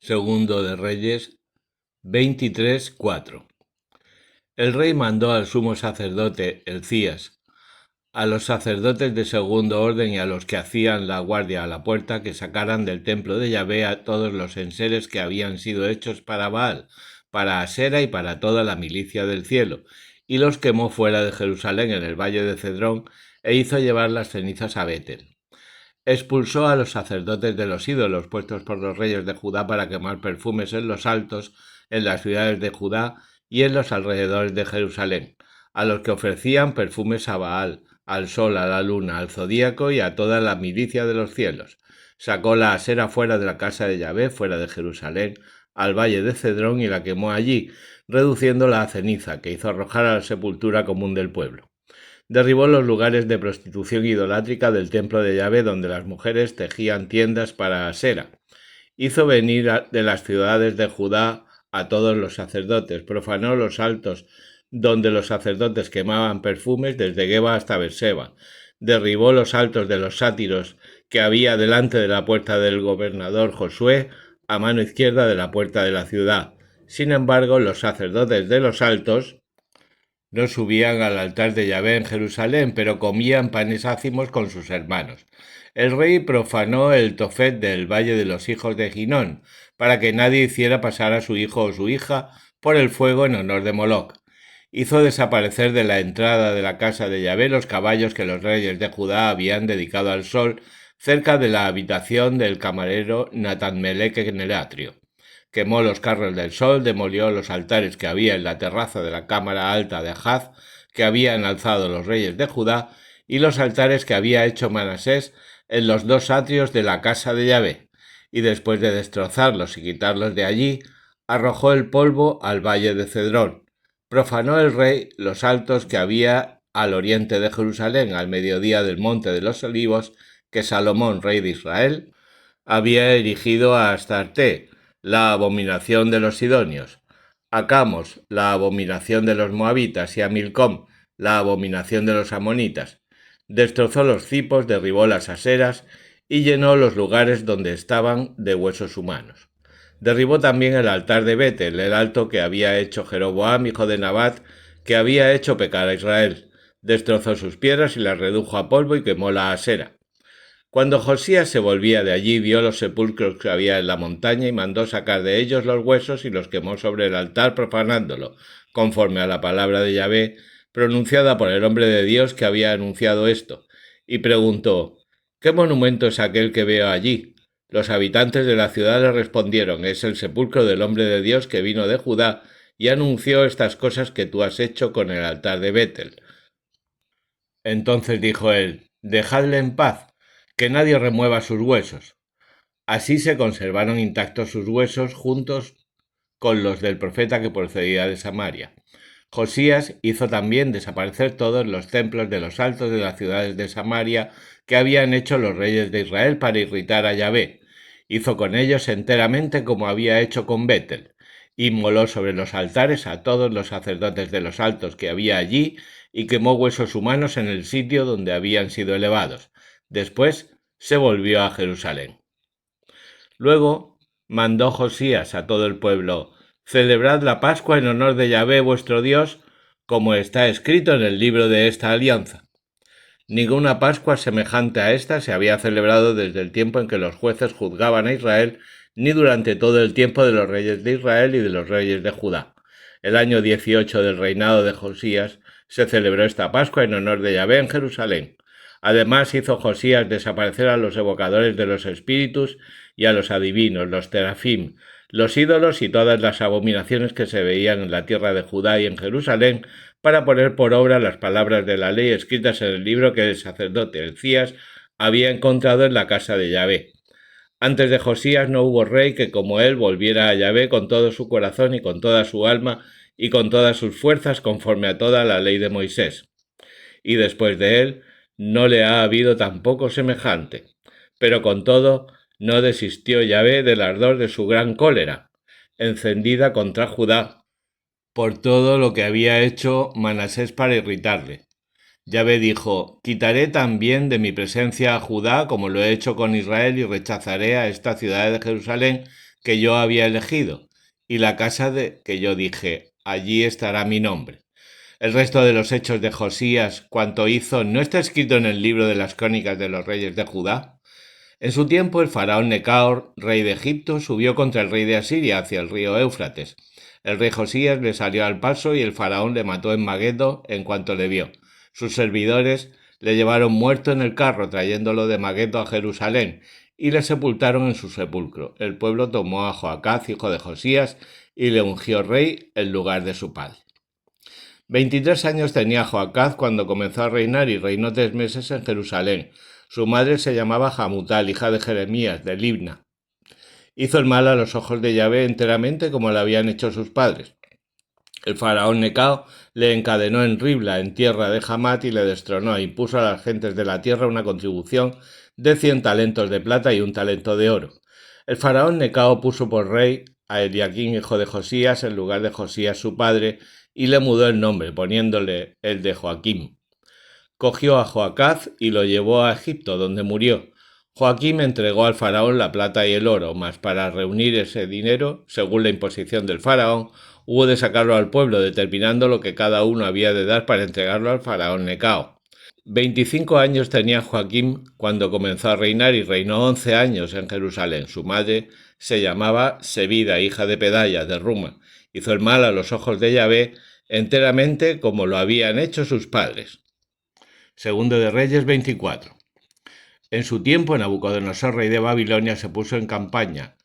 Segundo de Reyes 23:4. El rey mandó al sumo sacerdote Elcías, a los sacerdotes de segundo orden y a los que hacían la guardia a la puerta que sacaran del templo de Yahvé a todos los enseres que habían sido hechos para Baal, para Asera y para toda la milicia del cielo, y los quemó fuera de Jerusalén en el valle de Cedrón, e hizo llevar las cenizas a Betel. Expulsó a los sacerdotes de los ídolos puestos por los reyes de Judá para quemar perfumes en los altos, en las ciudades de Judá y en los alrededores de Jerusalén, a los que ofrecían perfumes a Baal, al sol, a la luna, al zodíaco y a toda la milicia de los cielos. Sacó la Asera fuera de la casa de Yahvé, fuera de Jerusalén, al valle de Cedrón, y la quemó allí, reduciéndola a ceniza, que hizo arrojar a la sepultura común del pueblo. Derribó los lugares de prostitución idolátrica del templo de Yahvé, donde las mujeres tejían tiendas para Asera. Hizo venir de las ciudades de Judá a todos los sacerdotes, profanó los altos donde los sacerdotes quemaban perfumes desde Geba hasta Berseba. Derribó los altos de los sátiros que había delante de la puerta del gobernador Josué, a mano izquierda de la puerta de la ciudad. Sin embargo, los sacerdotes de los altos no subían al altar de Yahvé en Jerusalén, pero comían panes ácimos con sus hermanos. El rey profanó el Tofet del valle de los hijos de Ginón, para que nadie hiciera pasar a su hijo o su hija por el fuego en honor de Moloc. Hizo desaparecer de la entrada de la casa de Yahvé los caballos que los reyes de Judá habían dedicado al sol, cerca de la habitación del camarero Natán-Melec en el atrio. Quemó los carros del sol, demolió los altares que había en la terraza de la cámara alta de Ahaz, que habían alzado los reyes de Judá, y los altares que había hecho Manasés en los dos atrios de la casa de Yahvé, y después de destrozarlos y quitarlos de allí, arrojó el polvo al valle de Cedrón. Profanó el rey los altos que había al oriente de Jerusalén, al mediodía del monte de los olivos, que Salomón, rey de Israel, había erigido a Astarte, la abominación de los sidonios, a Camos, la abominación de los moabitas, y a Milcom, la abominación de los amonitas. Destrozó los cipos, derribó las aseras y llenó los lugares donde estaban de huesos humanos. Derribó también el altar de Betel, el alto que había hecho Jeroboam, hijo de Nabat, que había hecho pecar a Israel. Destrozó sus piedras y las redujo a polvo y quemó la asera. Cuando Josías se volvía de allí, vio los sepulcros que había en la montaña y mandó sacar de ellos los huesos y los quemó sobre el altar, profanándolo, conforme a la palabra de Yahvé, pronunciada por el hombre de Dios que había anunciado esto, y preguntó: ¿qué monumento es aquel que veo allí? Los habitantes de la ciudad le respondieron: es el sepulcro del hombre de Dios que vino de Judá y anunció estas cosas que tú has hecho con el altar de Betel. Entonces dijo él: dejadle en paz, que nadie remueva sus huesos. Así se conservaron intactos sus huesos juntos con los del profeta que procedía de Samaria. Josías hizo también desaparecer todos los templos de los altos de las ciudades de Samaria que habían hecho los reyes de Israel para irritar a Yahvé. Hizo con ellos enteramente como había hecho con Betel. Inmoló sobre los altares a todos los sacerdotes de los altos que había allí y quemó huesos humanos en el sitio donde habían sido elevados. Después se volvió a Jerusalén. Luego mandó Josías a todo el pueblo: celebrad la Pascua en honor de Yahvé vuestro Dios, como está escrito en el libro de esta alianza. Ninguna Pascua semejante a esta se había celebrado desde el tiempo en que los jueces juzgaban a Israel, ni durante todo el tiempo de los reyes de Israel y de los reyes de Judá. El año 18 del reinado de Josías se celebró esta Pascua en honor de Yahvé en Jerusalén. Además hizo Josías desaparecer a los evocadores de los espíritus y a los adivinos, los terafim, los ídolos y todas las abominaciones que se veían en la tierra de Judá y en Jerusalén, para poner por obra las palabras de la ley escritas en el libro que el sacerdote Elcías había encontrado en la casa de Yahvé. Antes de Josías no hubo rey que como él volviera a Yahvé con todo su corazón y con toda su alma y con todas sus fuerzas, conforme a toda la ley de Moisés. Y después de él no le ha habido tampoco semejante. Pero con todo no desistió Yahvé del ardor de su gran cólera, encendida contra Judá, por todo lo que había hecho Manasés para irritarle. Yahvé dijo: quitaré también de mi presencia a Judá como lo he hecho con Israel, y rechazaré a esta ciudad de Jerusalén que yo había elegido, y la casa que yo dije, allí estará mi nombre. El resto de los hechos de Josías, cuanto hizo, ¿no está escrito en el libro de las crónicas de los reyes de Judá? En su tiempo, el faraón Necaor, rey de Egipto, subió contra el rey de Asiria hacia el río Éufrates. El rey Josías le salió al paso y el faraón le mató en Maguedo en cuanto le vio. Sus servidores le llevaron muerto en el carro, trayéndolo de Maguedo a Jerusalén, y le sepultaron en su sepulcro. El pueblo tomó a Joacaz, hijo de Josías, y le ungió rey en lugar de su padre. 23 años tenía Joacaz cuando comenzó a reinar y reinó 3 meses en Jerusalén. Su madre se llamaba Hamutal, hija de Jeremías, de Libna. Hizo el mal a los ojos de Yahvé enteramente como lo habían hecho sus padres. El faraón Necao le encadenó en Ribla, en tierra de Hamat, y le destronó e impuso a las gentes de la tierra una contribución de 100 talentos de plata y 1 talento de oro. El faraón Necao puso por rey a Eliaquín, hijo de Josías, en lugar de Josías su padre, y le mudó el nombre, poniéndole el de Joaquim. Cogió a Joacaz y lo llevó a Egipto, donde murió. Joaquim entregó al faraón la plata y el oro, mas para reunir ese dinero, según la imposición del faraón, hubo de sacarlo al pueblo, determinando lo que cada uno había de dar para entregarlo al faraón Necao. 25 años tenía Joaquim cuando comenzó a reinar y reinó 11 años en Jerusalén. Su madre se llamaba Sebida, hija de Pedaya, de Ruma. Hizo el mal a los ojos de Yahvé enteramente como lo habían hecho sus padres. Segundo de Reyes 24. En su tiempo, Nabucodonosor, rey de Babilonia, se puso en campaña.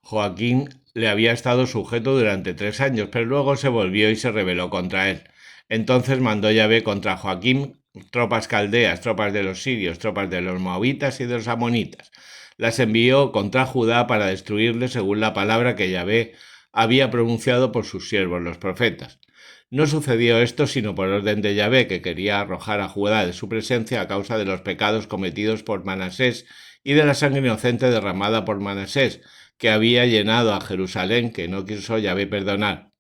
Joaquín le había estado sujeto durante 3 años, pero luego se volvió y se rebeló contra él. Entonces mandó Yahvé contra Joaquín tropas caldeas, tropas de los sirios, tropas de los moabitas y de los amonitas. Las envió contra Judá para destruirle según la palabra que Yahvé había pronunciado por sus siervos los profetas. No sucedió esto sino por orden de Yahvé, que quería arrojar a Judá de su presencia a causa de los pecados cometidos por Manasés y de la sangre inocente derramada por Manasés, que había llenado a Jerusalén, que no quiso Yahvé perdonar.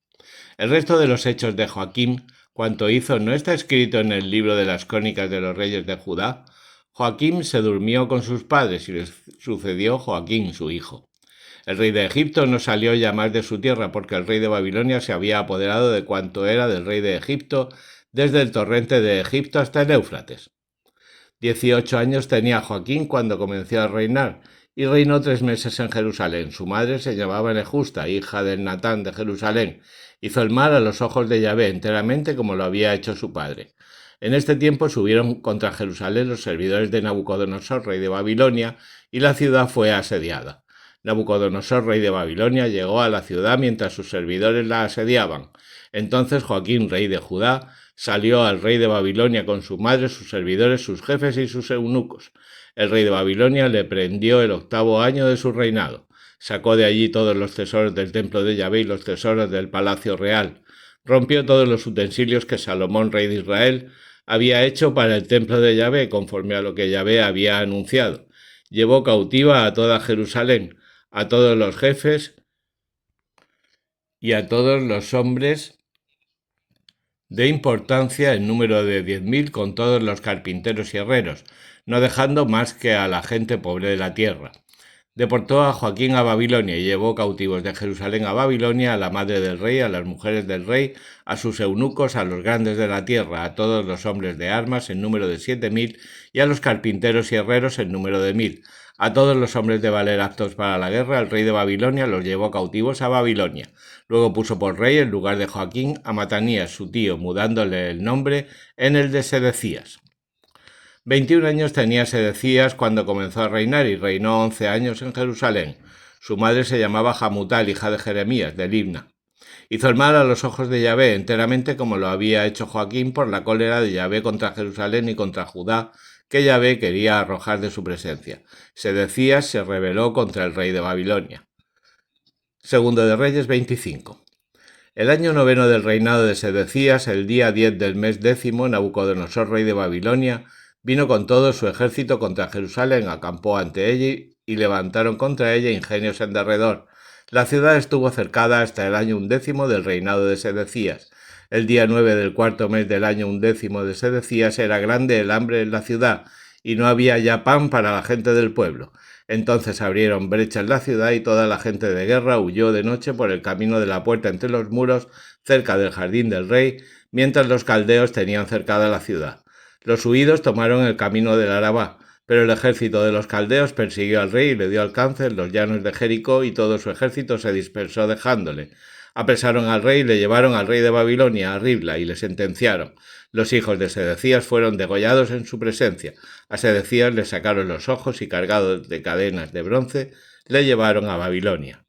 El resto de los hechos de Joaquim, cuanto hizo, ¿no está escrito en el libro de las crónicas de los reyes de Judá? Joaquim se durmió con sus padres y le sucedió Joaquín, su hijo. El rey de Egipto no salió ya más de su tierra, porque el rey de Babilonia se había apoderado de cuanto era del rey de Egipto, desde el torrente de Egipto hasta el Éufrates. 18 años tenía Joaquín cuando comenzó a reinar, y reinó 3 meses en Jerusalén. Su madre se llamaba Nejusta, hija del Natán de Jerusalén. Hizo el mal a los ojos de Yahvé enteramente como lo había hecho su padre. En este tiempo subieron contra Jerusalén los servidores de Nabucodonosor, rey de Babilonia, y la ciudad fue asediada. Nabucodonosor, rey de Babilonia, llegó a la ciudad mientras sus servidores la asediaban. Entonces Joaquín, rey de Judá, salió al rey de Babilonia con su madre, sus servidores, sus jefes y sus eunucos. El rey de Babilonia le prendió el 8º año de su reinado. Sacó de allí todos los tesoros del templo de Yahvé y los tesoros del palacio real. Rompió todos los utensilios que Salomón, rey de Israel, había hecho para el templo de Yahvé, conforme a lo que Yahvé había anunciado. Llevó cautiva a toda Jerusalén, a todos los jefes y a todos los hombres de importancia en número de 10.000 con todos los carpinteros y herreros, no dejando más que a la gente pobre de la tierra. Deportó a Joaquín a Babilonia y llevó cautivos de Jerusalén a Babilonia a la madre del rey, a las mujeres del rey, a sus eunucos, a los grandes de la tierra, a todos los hombres de armas en número de 7.000 y a los carpinteros y herreros en número de 1.000. A todos los hombres de valer aptos para la guerra, el rey de Babilonia los llevó cautivos a Babilonia. Luego puso por rey, en lugar de Joaquín, a Matanías, su tío, mudándole el nombre en el de Sedecías. 21 años tenía Sedecías cuando comenzó a reinar y reinó 11 años en Jerusalén. Su madre se llamaba Hamutal, hija de Jeremías, de Libna. Hizo el mal a los ojos de Yahvé enteramente como lo había hecho Joaquín por la cólera de Yahvé contra Jerusalén y contra Judá, que Yahvé quería arrojar de su presencia. Sedecías se rebeló contra el rey de Babilonia. Segundo de Reyes 25. El año 9 del reinado de Sedecías, el día 10 del mes 10, Nabucodonosor, rey de Babilonia, vino con todo su ejército contra Jerusalén, acampó ante ella y levantaron contra ella ingenios en derredor. La ciudad estuvo cercada hasta el año 11 del reinado de Sedecías. El día 9 del 4º mes del año 11 de Sedecías era grande el hambre en la ciudad, y no había ya pan para la gente del pueblo. Entonces abrieron brecha en la ciudad y toda la gente de guerra huyó de noche por el camino de la puerta entre los muros, cerca del jardín del rey, mientras los caldeos tenían cercada la ciudad. Los huidos tomaron el camino del Arabá, pero el ejército de los caldeos persiguió al rey y le dio alcance en los llanos de Jericó, y todo su ejército se dispersó dejándole. Apresaron al rey y le llevaron al rey de Babilonia a Ribla y le sentenciaron. Los hijos de Sedecías fueron degollados en su presencia. A Sedecías le sacaron los ojos y, cargados de cadenas de bronce, le llevaron a Babilonia.